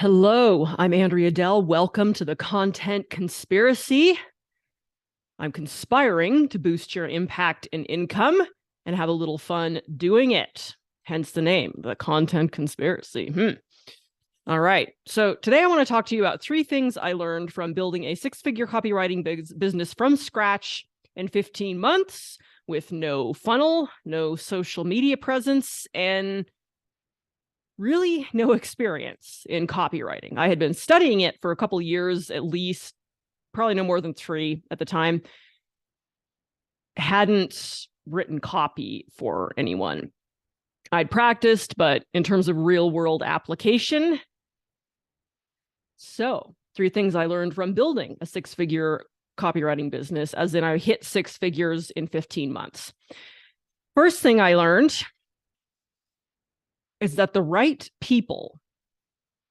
Hello, I'm Andrea Dell. Welcome to the Content Conspiracy. I'm conspiring to boost your impact and income and have a little fun doing it. Hence the name, the Content Conspiracy. All right. So today I want to talk to you about 3 things I learned from building a 6-figure copywriting business from scratch in 15 months with no funnel, no social media presence, and really no experience in copywriting. I had been studying it for a couple of years, at least, probably no more than 3 at the time. Hadn't written copy for anyone. I'd practiced, but in terms of real world application. So 3 things I learned from building a 6-figure copywriting business, as in I hit 6 figures in 15 months. First thing I learned is that the right people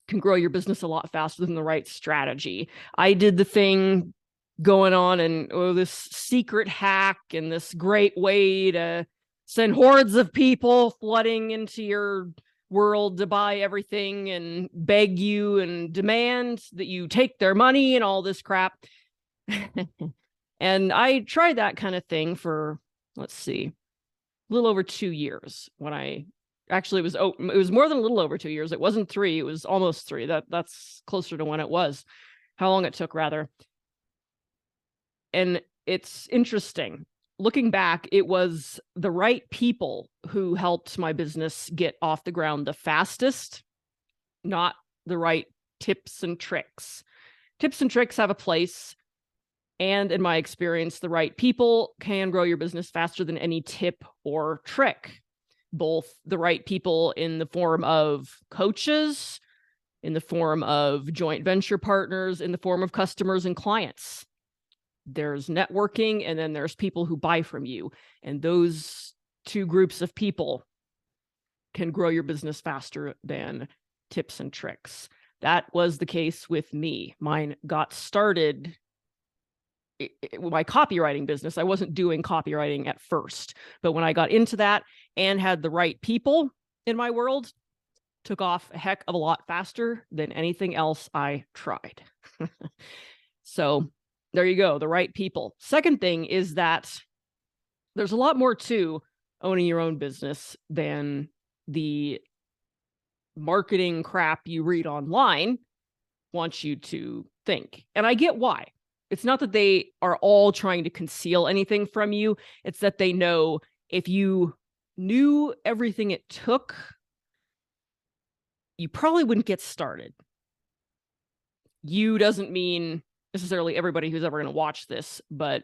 can grow your business a lot faster than the right strategy. I did the thing going on and this secret hack and this great way to send hordes of people flooding into your world to buy everything and beg you and demand that you take their money and all this crap. And I tried that kind of thing for, let's see, a little over 2 years. When I actually it was more than a little over 2 years. It wasn't 3, it was almost 3. That's closer to when it was, how long it took rather. And it's interesting. Looking back, it was the right people who helped my business get off the ground the fastest, not the right tips and tricks. Tips and tricks have a place. And in my experience, the right people can grow your business faster than any tip or trick. Both the right people in the form of coaches, in the form of joint venture partners, in the form of customers and clients. There's networking, and then there's people who buy from you. And those 2 groups of people can grow your business faster than tips and tricks. That was the case with me. Mine got started my copywriting business. I wasn't doing copywriting at first, but when I got into that and had the right people in my world, took off a heck of a lot faster than anything else I tried. So there you go, the right people. Second thing is that there's a lot more to owning your own business than the marketing crap you read online wants you to think. And I get why. It's not that they are all trying to conceal anything from you. It's that they know if you knew everything it took, you probably wouldn't get started. You doesn't mean necessarily everybody who's ever going to watch this, but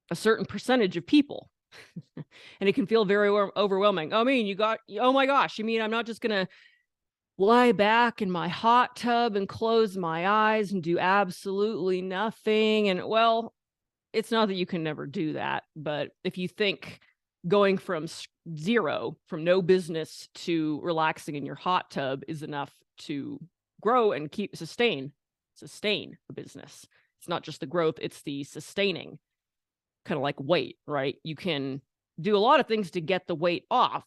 a certain percentage of people. And it can feel very overwhelming. Oh my gosh, you mean I'm not just going to lie back in my hot tub and close my eyes and do absolutely nothing? And well, it's not that you can never do that, but if you think going from zero, from no business to relaxing in your hot tub is enough to grow and sustain a business. It's not just the growth, it's the sustaining, kind of like weight, right? You can do a lot of things to get the weight off,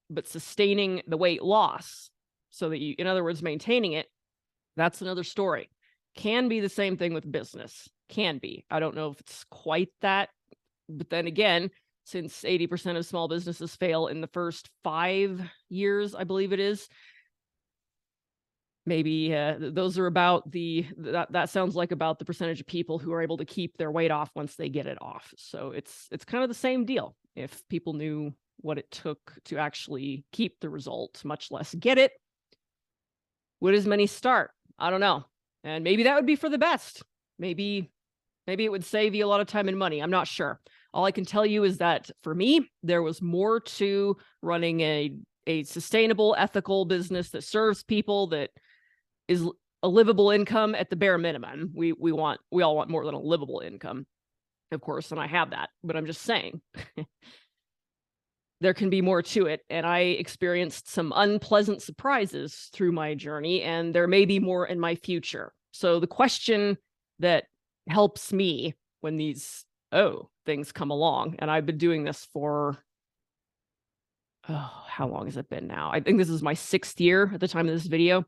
but sustaining the weight loss, so that you, in other words, maintaining it, that's another story. Can be the same thing with business. Can be. I don't know if it's quite that. But then again, since 80% of small businesses fail in the first 5 years, I believe it is, maybe those are about that sounds like about the percentage of people who are able to keep their weight off once they get it off. So it's kind of the same deal. If people knew what it took to actually keep the result, much less get it, would as many start? I don't know. And maybe that would be for the best. Maybe it would save you a lot of time and money. I'm not sure. All I can tell you is that for me, there was more to running a sustainable, ethical business that serves people, that is a livable income at the bare minimum. We all want more than a livable income, of course, and I have that, but I'm just saying. There can be more to it. And I experienced some unpleasant surprises through my journey, and there may be more in my future. So the question that helps me when these things come along, and I've been doing this for, how long has it been now? I think this is my 6th year at the time of this video.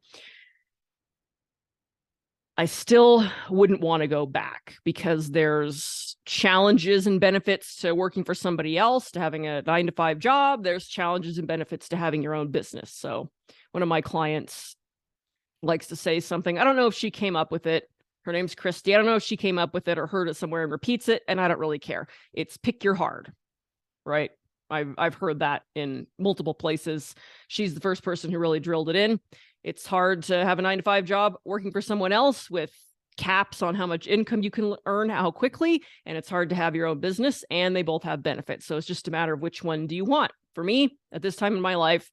I still wouldn't want to go back because there's challenges and benefits to working for somebody else, to having a 9-to-5 job. There's challenges and benefits to having your own business. So one of my clients likes to say something. I don't know if she came up with it. Her name's Christy. I don't know if she came up with it or heard it somewhere and repeats it, and I don't really care. It's pick your hard, right? I've heard that in multiple places. She's the first person who really drilled it in. It's hard to have a 9-to-5 job working for someone else with caps on how much income you can earn, how quickly, and it's hard to have your own business, and they both have benefits. So it's just a matter of which one do you want. For me, at this time in my life,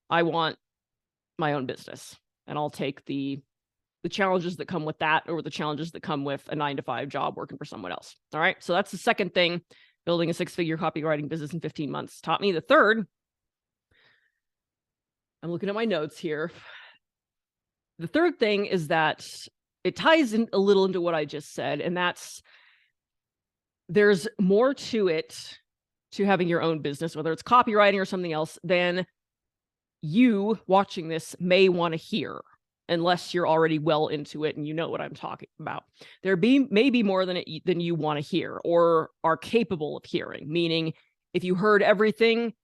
I want my own business, and I'll take the challenges that come with that over the challenges that come with a 9-to-5 job working for someone else. All right. So that's the second thing. Building a 6-figure copywriting business in 15 months taught me. The third, I'm looking at my notes here. The third thing is that it ties in a little into what I just said, and that's there's more to it, to having your own business, whether it's copywriting or something else, than you watching this may want to hear, unless you're already well into it and you know what I'm talking about. There may be more than you want to hear or are capable of hearing, meaning if you heard everything,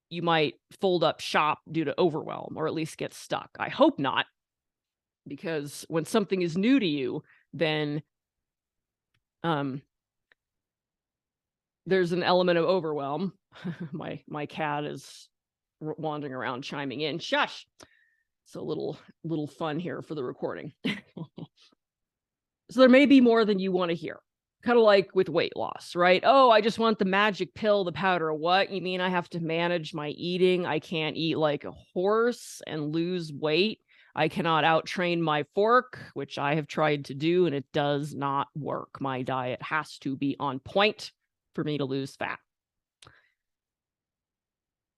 you might fold up shop due to overwhelm, or at least get stuck. I hope not, because when something is new to you, then there's an element of overwhelm. My cat is wandering around chiming in. Shush. It's a little fun here for the recording. So there may be more than you want to hear. Kind of like with weight loss, right? Oh, I just want the magic pill, the powder. What? You mean I have to manage my eating? I can't eat like a horse and lose weight. I cannot outtrain my fork, which I have tried to do, and it does not work. My diet has to be on point for me to lose fat,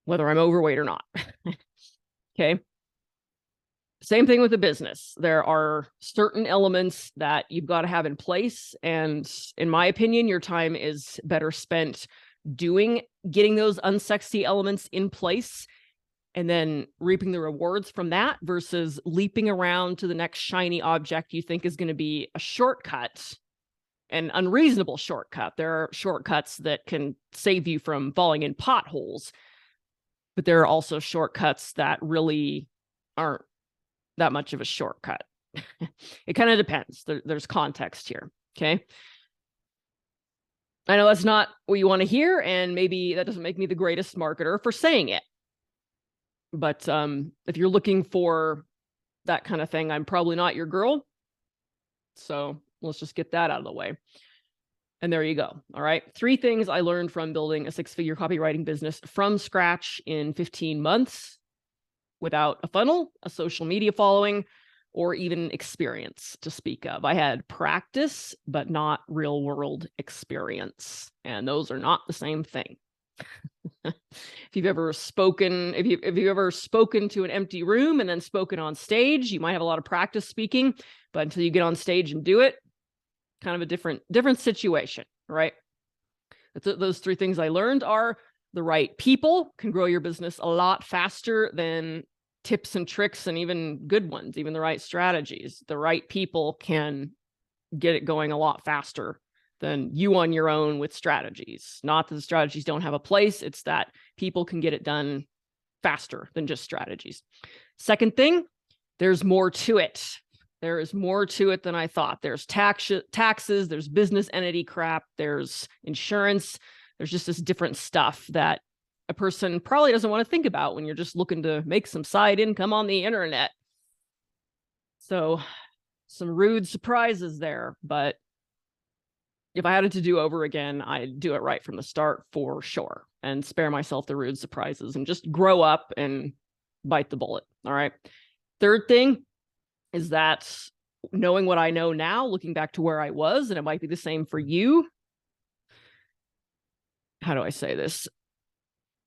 whether I'm overweight or not. Okay. Same thing with a business. There are certain elements that you've got to have in place. And in my opinion, your time is better spent getting those unsexy elements in place and then reaping the rewards from that, versus leaping around to the next shiny object you think is going to be a shortcut, an unreasonable shortcut. There are shortcuts that can save you from falling in potholes, but there are also shortcuts that really aren't that much of a shortcut. It kind of depends. There's context here. Okay. I know that's not what you want to hear, and maybe that doesn't make me the greatest marketer for saying it. But if you're looking for that kind of thing, I'm probably not your girl. So let's just get that out of the way. And there you go. All right. 3 things I learned from building a 6-figure copywriting business from scratch in 15 months. Without a funnel, a social media following, or even experience to speak of. I had practice, but not real world experience. And those are not the same thing. If you've ever spoken to an empty room and then spoken on stage, you might have a lot of practice speaking, but until you get on stage and do it, kind of a different situation, right? Those 3 things I learned are: the right people can grow your business a lot faster than tips and tricks and even good ones, even the right strategies. The right people can get it going a lot faster than you on your own with strategies. Not that the strategies don't have a place, it's that people can get it done faster than just strategies. Second thing, there's more to it. There is more to it than I thought. There's taxes, there's business entity crap, there's insurance. There's just this different stuff that a person probably doesn't want to think about when you're just looking to make some side income on the internet. So some rude surprises there, but if I had it to do over again, I'd do it right from the start for sure, and spare myself the rude surprises and just grow up and bite the bullet. All right. Third thing is that knowing what I know now, looking back to where I was, and it might be the same for you. How do I say this?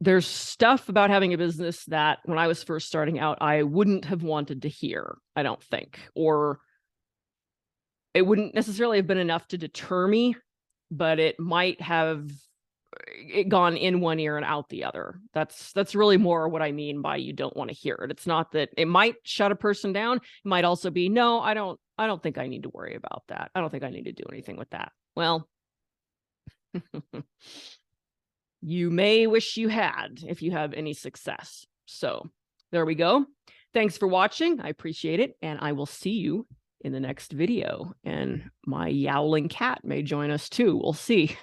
There's stuff about having a business that when I was first starting out, I wouldn't have wanted to hear, I don't think, or it wouldn't necessarily have been enough to deter me, but it might have gone in one ear and out the other. That's really more what I mean by you don't want to hear it. It's not that it might shut a person down. It might also be, no, I don't I don't think I need to worry about that. I don't think I need to do anything with that. Well, you may wish you had if you have any success. So there we go. Thanks for watching. I appreciate it. And I will see you in the next video. And my yowling cat may join us too. We'll see.